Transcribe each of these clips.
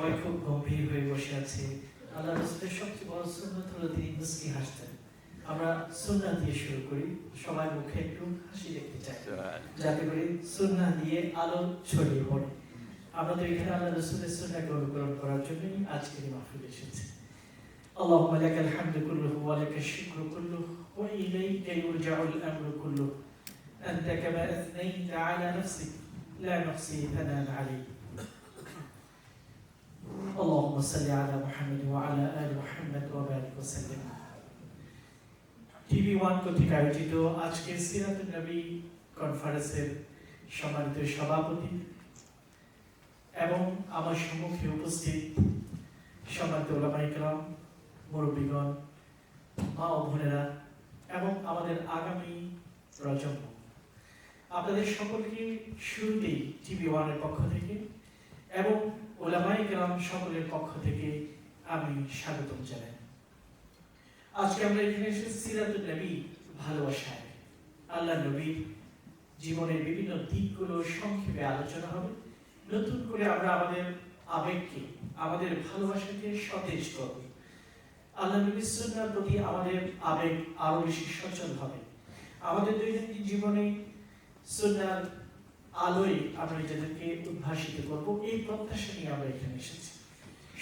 সবাই খুব গম্ভীর হয়ে বসে আছে। আল্লাহ রাসূলের সবচেয়ে বড় সুন্নাত হলো তিনি মুস্কি হাসতেন। আমরা সুন্নাত দিয়ে শুরু করি, সবার মুখে একটু হাসি দেখতে চাই, যাতে করে সুন্নাত দিয়ে আলো ছড়িয়ে পড়ে। আমরা তো এখানে আল্লাহ রাসূলের সুন্নাহকে অনুকরণ করার জন্যই আজকের এই মাহফিলে এসেছি। আল্লাহুম্মা লাকাল হামদু কুল্লুহু ওয়া লাকাশ শুকরু কুল্লুহু ওয়া ইলাইকা ইরজাউল আমরু কুল্লুহু আনতা কামা আথনাইতা আলা নাফসিক লা নুহসি থানান আলাইক। আল্লাহুম্মা সাল্লি আলা মুহাম্মাদ ওয়া আলা আলি মুহাম্মাদ ওয়া বারিক ওয়া সাল্লিম। টিভি ওয়ান কর্তৃক আয়োজিত আজকের সিরাতুন নবী কনফারেন্সের সম্মানিত সভাপতি এবং আমার সম্মুখে উপস্থিত সম্মানিত উলামায়ে কেরাম, মুরব্বীগণ, মা ও বোনেরা এবং আমাদের আগামী প্রজন্ম, আপনাদের সকলকে শুরুতেই টিভি ওয়ানের পক্ষ থেকে এবং উলামায়ে কেরাম সকলের পক্ষ থেকে আমি স্বাগতম জানাই। আজকে আমরা এখানে এসেছি সিরাতুন নবী ভালোবাসায়। আল্লাহ নবীর জীবনের বিভিন্ন দিকগুলো সংক্ষেপে আলোচনা হবে। নতুন করে আমরা আমাদের আবেগকে, আমাদের ভালোবাসাকে সতেজ করব। আল্লাহ নবীর সুন্নাহর প্রতি আমাদের আবেগ আরো বেশি সচল হবে। আমাদের দৈনন্দিন জীবনে সুন্নাহর আলোয় আমরা নিজেদেরকে উদ্ভাসিত করব, এই প্রত্যাশা নিয়ে আমরা এখানে এসেছি।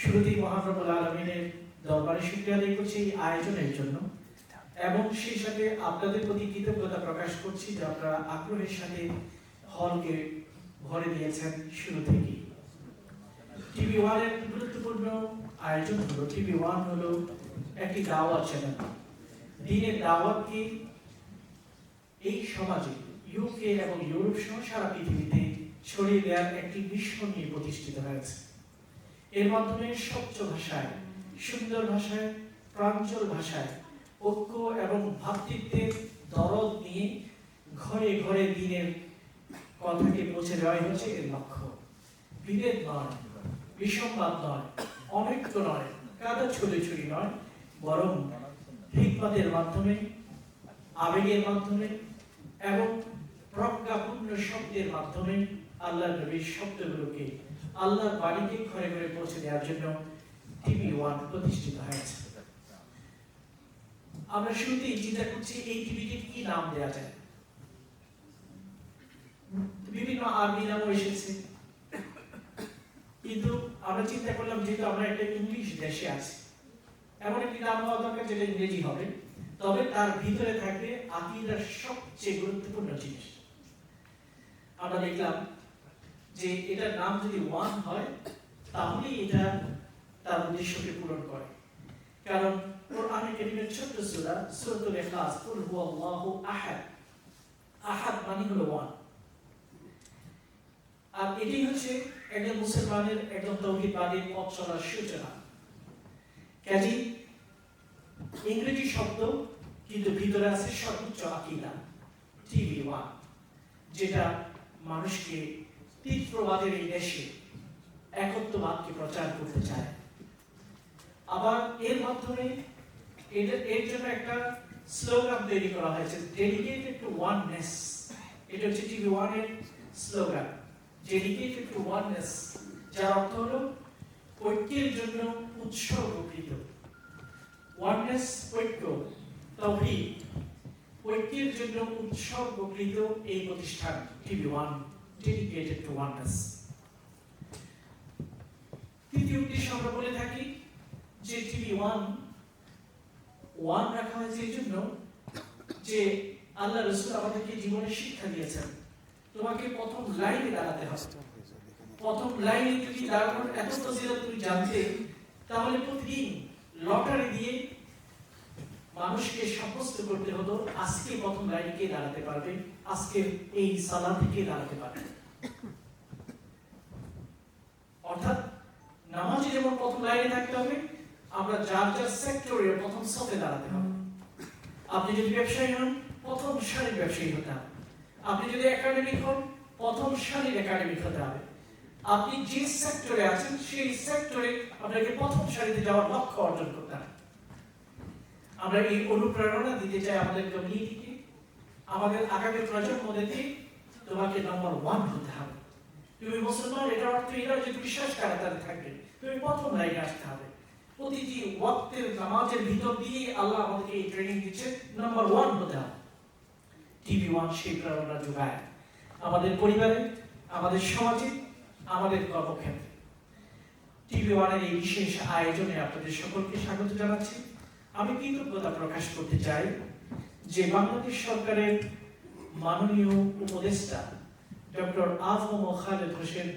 শুরুতেই মহান রব্বুল আলামিনের দরবারে শুকরিয়া আদায় করছি এই আয়োজনের জন্য এবং সেই সাথে আপনাদের প্রতি কৃতজ্ঞতা প্রকাশ করছি যে আপনারা আগ্রহের সাথে হলকে ভরে দিয়েছেন শুরু থেকেই। টিভি ওয়ানের গুরুত্বপূর্ণ আয়োজন হলো, টিভি ওয়ান হলো একটি দাওয়াত চ্যানেল। দ্বীনের দাওয়াতকে এই সমাজে ইউকে এবং ইউরোপ সহ সারা পৃথিবীতে ছড়িয়ে দেওয়ার একটি মিশন নিয়ে প্রতিষ্ঠিত হয়েছে। এর মাধ্যমে স্বচ্ছ ভাষায়, সুন্দর ভাষায়, প্রাঞ্জল ভাষায় ঐক্য এবং ভ্রাতৃত্বের দরদ নিয়ে ঘরে ঘরে দ্বীনের কথাকে পৌঁছে দেওয়াই হচ্ছে এর লক্ষ্য। বিভেদ নয়, বিসম্বাদ নয়, অনৈক্য নয়, কাদা ছড়াছড়ি নয়, বরং হিকমতের মাধ্যমে, আবেগের মাধ্যমে এবং প্রজ্ঞাপূর্ণ শব্দের মাধ্যমে আল্লাহ নবীর শব্দগুলোকে, আল্লাহর বাড়িকে ঘরে ঘরে পৌঁছে দেওয়ার জন্য টিভি ওয়ান প্রতিষ্ঠিত হয়েছে। আমরা শুরুতেই চিন্তা করছি এই টিভিটির কি নাম দেওয়া যায়। বিভিন্ন আরবি নামও এসেছে, কিন্তু আমরা চিন্তা করলাম যেহেতু আমরা একটা ইংলিশ দেশে আছি, এমন একটি নাম হওয়া দরকার যেটা ইংরেজি হবে, তবে তার ভিতরে থাকবে আকীদার সবচেয়ে গুরুত্বপূর্ণ জিনিস। আমরা দেখলাম যে এটার নাম যদি ওয়ান হয় তাহলেই এটা তার উদ্দেশ্যকে পূরণ করে। কারণ কোরআনে কারীমের ছোট্ট সূরা সূরাতুল ইখলাস, কুল হুয়াল্লাহু আহাদ, আহাদ মানে হলো ওয়ান। আর এটাই হচ্ছে একজন মুসলমানের, একজন তাওহীদবাদীর পথ চলার সূচনা। কাজী ইংরেজি শব্দ কিন্তু ভিতরে আছে সর্বোচ্চ আকীদা, টিভি ওয়ান, যেটা মানুষকে তীব্রবাদের এই দেশে একত্ববাদকে প্রচার করতে চায়। আবার এর মাধ্যমে এর জন্য একটা স্লোগান তৈরি করা হয়েছে, ডেডিকেটেড টু ওয়াননেস। এটা হচ্ছে টিভি ওয়ানের স্লোগান, ডেডিকেটেড টু ওয়াননেস, যার অর্থ হলো ঐক্যের জন্য উৎসর্গকৃত। ওয়াননেস, ঐক্য, তাওহীদ, ঐক্যের জন্য উৎসর্গকৃত এই প্রতিষ্ঠান TV one, dedicated to oneness. তৃতীয় উদ্দেশ্য আমরা বলে থাকি যে টিভি ওয়ান ওয়ান রাখা হয়েছে এই জন্য যে আল্লাহ রাসূল আমাদেরকে জীবনে শিক্ষা দিয়েছেন, তোমাকে প্রথম লাইনে দাঁড়াতে হবে। প্রথম লাইনে যদি দাঁড়ানোর এত ফজিলত তুমি জানতে, তাহলে প্রতিদিন লটারি দিয়ে মানুষকে সাব্যস্ত করতে হতো আজকে প্রথম লাইনে কে দাঁড়াতে পারবে, আজকে এই সালাতে কে দাঁড়াতে পারবে। অর্থাৎ নামাজে যেমন প্রথম লাইনে থাকতে হবে, আমরা যার যার সেক্টরে প্রথম সাফে দাঁড়াতে হবে। আপনি যদি ব্যবসায়ী হন, প্রথম সারির ব্যবসায়ী হতে হবে। আপনি যদি একাডেমিক হন, প্রথম সারির একাডেমিক হতে হবে। আপনি যে সেক্টরে আছেন সেই সেক্টরে আপনাকে প্রথম সারিতে যাওয়ার লক্ষ্য অর্জন করতে হবে। আমরা এই অনুপ্রেরণা দিতে চাই আমাদের কমিউনিটিকে, আমাদের আগামী প্রজন্মদেরকে, তোমাকে নাম্বার ওয়ান হতে হবে। তুমি মুসলমান, এটার অর্থ এই নয় যে তুমি শেষ কাতারে থাকবে, তুমি প্রথম লাইনে আসতে হবে। প্রতিটি ওয়াক্তের নামাজের ভিতর দিয়ে আল্লাহ আমাদেরকে এই ট্রেনিং দিচ্ছে, নাম্বার 1 হতে হবে। টিভি 1 সেই প্রেরণা যোগায় আমাদের পরিবারে, আমাদের সমাজে, আমাদের কর্মক্ষেত্রে। টিভি 1 এর এই বিশেষ আয়োজনে আপনাদের সকলকে স্বাগত জানাচ্ছি। আমি কৃতজ্ঞতা প্রকাশ করতে চাই যে বাংলাদেশ সরকারের মাননীয় উপদেষ্টা ডক্টর আ.ফ.ম. খালেদ হোসেন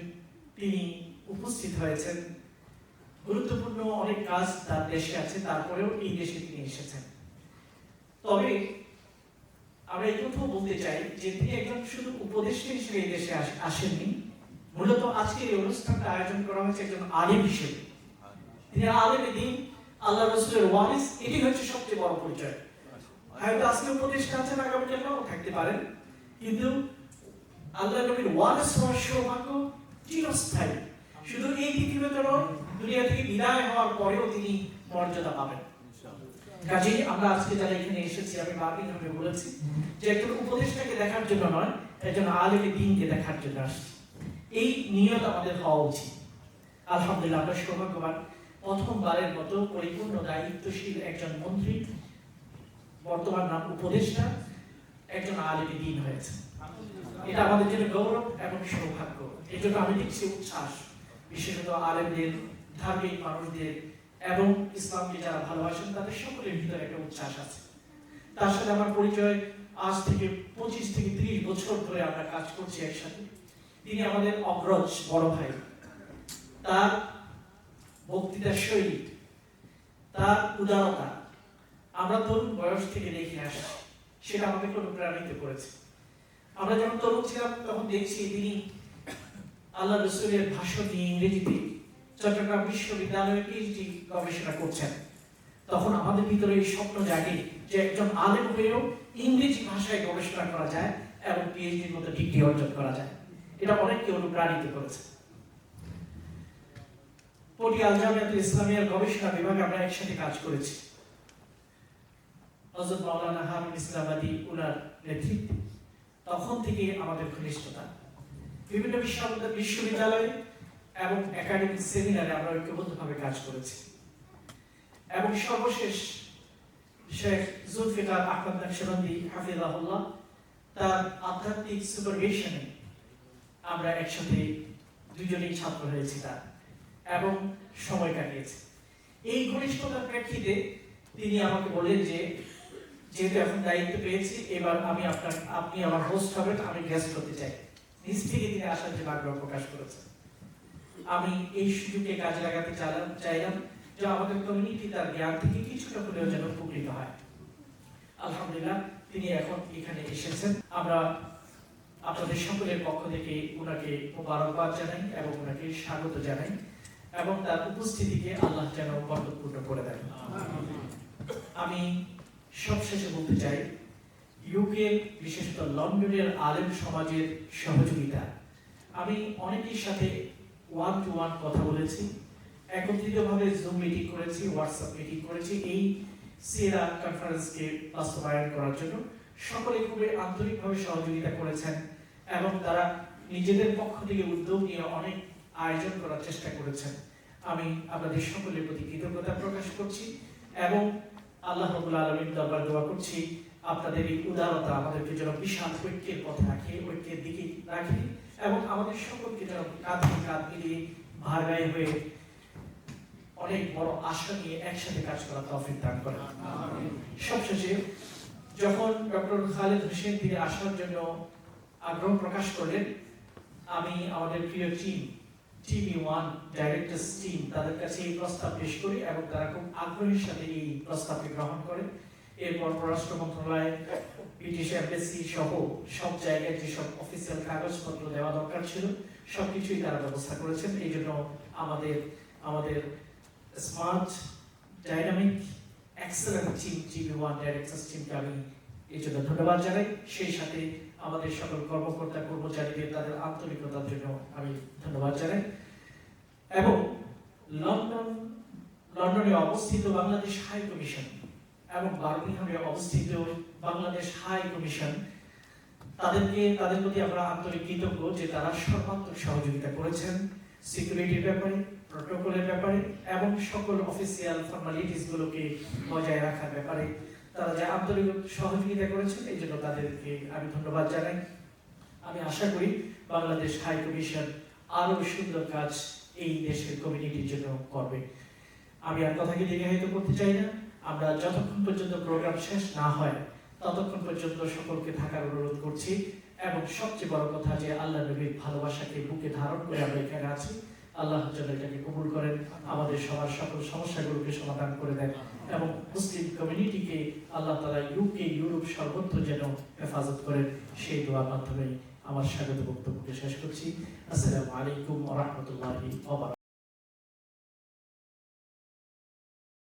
তিনি উপস্থিত হয়েছেন। গুরুত্বপূর্ণ অনেক কাজ তার দেশে আছে, তারপরেও এই দেশে তিনি এসেছেন। তবে আমরা এই কথাও বলতে চাই যে তিনি একজন শুধু উপদেষ্টা হিসেবে এই দেশে আসেননি, মূলত আজকের এই অনুষ্ঠানটা আয়োজন করা হয়েছে একজন আলেম হিসেবে। তিনি আলেম দ্বীন, আল্লাহ রাসূলের ওয়ারিস, এটি হচ্ছে সবচেয়ে বড় পরিচয়। হয়তো আজকে উপদেষ্টা আছেন, আগামীকাল নাও থাকতে পারেন, কিন্তু আল্লাহ নবীর ওয়ারিস হওয়ার সৌভাগ্য চিরস্থায়ী। শুধু এই পৃথিবীতে নয়, দুনিয়া থেকে বিদায় হওয়ার পরেও তিনি মর্যাদা পাবেন। কাজেই আমরা আজকে যারা এখানে এসেছি, আমি বারবার বলেছি যে একজন উপদেষ্টাকে দেখার জন্য নয়, একজন আলেম দ্বীনকে দেখার জন্য আসছি। এই নিয়ত আমাদের হওয়া উচিত। আলহামদুলিল্লাহ, আমরা সৌভাগ্যবান, প্রথমবারের মতো পরিপূর্ণ দায়িত্বশীল একজন মন্ত্রী, বর্তমান নাম উপদেষ্টা, একজন আলেম দ্বীন হয়েছে। এটা আমাদের জন্য গৌরব এবং সৌভাগ্য। এই জন্য আমি দেখছি উচ্ছ্বাস, বিশেষত আলেমদের, ধার্মিক মানুষদের এবং ইসলামকে যারা ভালোবাসেন তাদের সকলের ভিতরে একটা উচ্ছ্বাস আছে। তার সাথে আমার পরিচয় আজ থেকে 25 থেকে 30 বছর ধরে আমরা কাজ করছি একসাথে। তিনি আমাদের অগ্রজ বড় ভাই। তার বক্তৃতার শৈলী, তার উদারতা আমরা তরুণ বয়স থেকে দেখে আসছি, সেটা আমাদেরকে অনুপ্রাণিত করেছে। আমরা যখন তরুণ ছিলাম তখন দেখছি তিনি আল্লাহ রাসূলের ভাষণ নিয়ে ইংরেজিতে চট্টগ্রাম বিশ্ববিদ্যালয়ে পিএইচডি গবেষণা করছেন। তখন আমাদের ভিতরে এই স্বপ্ন জাগে যে একজন আলেম হয়েও ইংরেজি ভাষায় গবেষণা করা যায় এবং পিএইচডির মতো ডিগ্রি অর্জন করা যায়। এটা অনেককে অনুপ্রাণিত করেছে। পটিয়াল জামিয়াতুল ইসলামিয়ার গবেষণা বিভাগে আমরা একসাথে কাজ করেছি। হযরত মাওলানা হামিদ ইসলামাদি উনার নেতৃত্বে তখন থেকে আমাদের ঘনিষ্ঠতা। বিভিন্ন বিশ্ববিদ্যালয়ে এবং একাডেমিক সেমিনারে আমরা ঐক্যবদ্ধভাবে কাজ করেছি। এবং সর্বশেষ শেখ জুলফিকার আহমদ নকশবন্দি হাফিজাহুল্লাহ, তার আধ্যাত্মিক সুপারভিশনে আমরা একসাথে দুজনেই ছাত্র হয়েছি তার, এবং সময় কাটিয়েছি। এই ঘনিষ্ঠতার প্রেক্ষিতে তিনি আমাকে বলেন যে যেহেতু এখন দায়িত্ব পেয়েছি, এবার আপনি আমার হোস্ট হবেন, আমি গেস্ট হতে চাই। নিজ থেকে তিনি আসার যে আগ্রহ প্রকাশ করেছেন। আমি এই সুযোগকে কাজে লাগাতে চাইলাম যে আমাদের কমিউনিটি তার জ্ঞান থেকে কিছুটা হলেও যেন উপকৃত হয়। আলহামদুলিল্লাহ, তিনি এখন এখানে এসেছেন। আমরা আপনাদের সকলের পক্ষ থেকে ওনাকে মোবারকবাদ জানাই এবং ওনাকে স্বাগত জানাই, এবং তার উপস্থিতিকে আল্লাহ যেন বরকতপূর্ণ করে দেন। আমি সবশেষে বলতে চাই, ইউকে বিশেষত লন্ডনের আলেম সমাজের সহযোগিতা, আমি অনেকের সাথে 1-to-1 কথা বলেছি, একত্রিতভাবে জুম মিটিং করেছি, হোয়াটসঅ্যাপ মিটিং করেছি এই সিরা কনফারেন্সকে বাস্তবায়ন করার জন্য। সকলে খুবই আন্তরিকভাবে সহযোগিতা করেছেন এবং তারা নিজেদের পক্ষ থেকে উদ্যোগ নিয়ে অনেক আয়োজন করার চেষ্টা করেছেন। আমি আপনাদের সকলের প্রতি কৃতজ্ঞতা প্রকাশ করছি এবং আল্লাহ রাব্বুল আলামিনের দরবারে দোয়া করছি আপনাদের এই উদারতা আমাদেরকে যেন বিশাল ঐক্যের পথে রাখে, ঐক্যের দিকে রাখে, এবং আমাদের সকলকে যেন কাঁধে কাঁধ মিলিয়ে ভাগায় হয়ে অনেক বড় আশা নিয়ে একসাথে কাজ করার তৌফিক দান করেন। সবশেষে যখন ডক্টর খালেদ হোসেন তিনি আসার জন্য আগ্রহ প্রকাশ করলেন, আমি আমাদের প্রিয় টিভি 1 ডাইরেক্টরস টিম তাদের কাছে এই প্রস্তাব পেশ করি এবং তারা খুব আগ্রহের সাথে এই প্রস্তাবকে গ্রহণ করে। এরপর পররাষ্ট্র মন্ত্রণালয়, ব্রিটিশ এমবাসি সহ সব জায়গায় যেসব অফিসিয়াল কাগজপত্র দেওয়া দরকার ছিল সবকিছুই তারা ব্যবস্থা করেছেন। এই জন্য আমাদের smart, dynamic, excellent TV 1 directors টিমকে আমি এই জন্য ধন্যবাদ জানাই। সেই সাথে আমাদের সকল কর্মকর্তা কর্মচারীদের তাদের আন্তরিকতার জন্য আমি ধন্যবাদ জানাই। এবং লন্ডনে অবস্থিত বাংলাদেশ হাই কমিশন এবং বার্মিংহামে অবস্থিত বাংলাদেশ হাই কমিশন তাদের প্রতি আমরা আন্তরিক কৃতজ্ঞ যে তারা সর্বাত্মক সহযোগিতা করেছেন সিকিউরিটির ব্যাপারে, প্রোটোকলের ব্যাপারে এবং সকল অফিসিয়াল ফর্মালিটিস গুলোকে বজায় রাখার ব্যাপারে তারা যে আন্তরিক সহযোগিতা করেছেন এই জন্য তাদেরকে আমি ধন্যবাদ জানাই। আমি আশা করি বাংলাদেশ হাই কমিশন আরো সুন্দর কাজ এই দেশের কমিউনিটির জন্য করবে। আমি আর কথাকে দীর্ঘায়িত করতে চাই না। আমরা যতক্ষণ পর্যন্ত প্রোগ্রাম শেষ না হয় ততক্ষণ পর্যন্ত সকলকে থাকার অনুরোধ করছি এবং সবচেয়ে বড় কথা যে আল্লাহ নবীর ভালোবাসাকে বুকে ধারণ করে আমরা এখানে আছি। আল্লাহ যেন এটাকে কবুল করেন, আমাদের সবার সকল সমস্যাগুলোকে সমাধান করে দেন এবং মুসলিম কমিউনিটিকে আল্লাহ তাআলা ইউরোপ সর্বত্র যেন হেফাজত করেন, সেই দোয়ার মাধ্যমে আমার স্বাগত বক্তব্যকে শেষ করছি। আসসালামু আলাইকুম ওয়া রাহমাতুল্লাহি ওয়া বারাকাতুহু।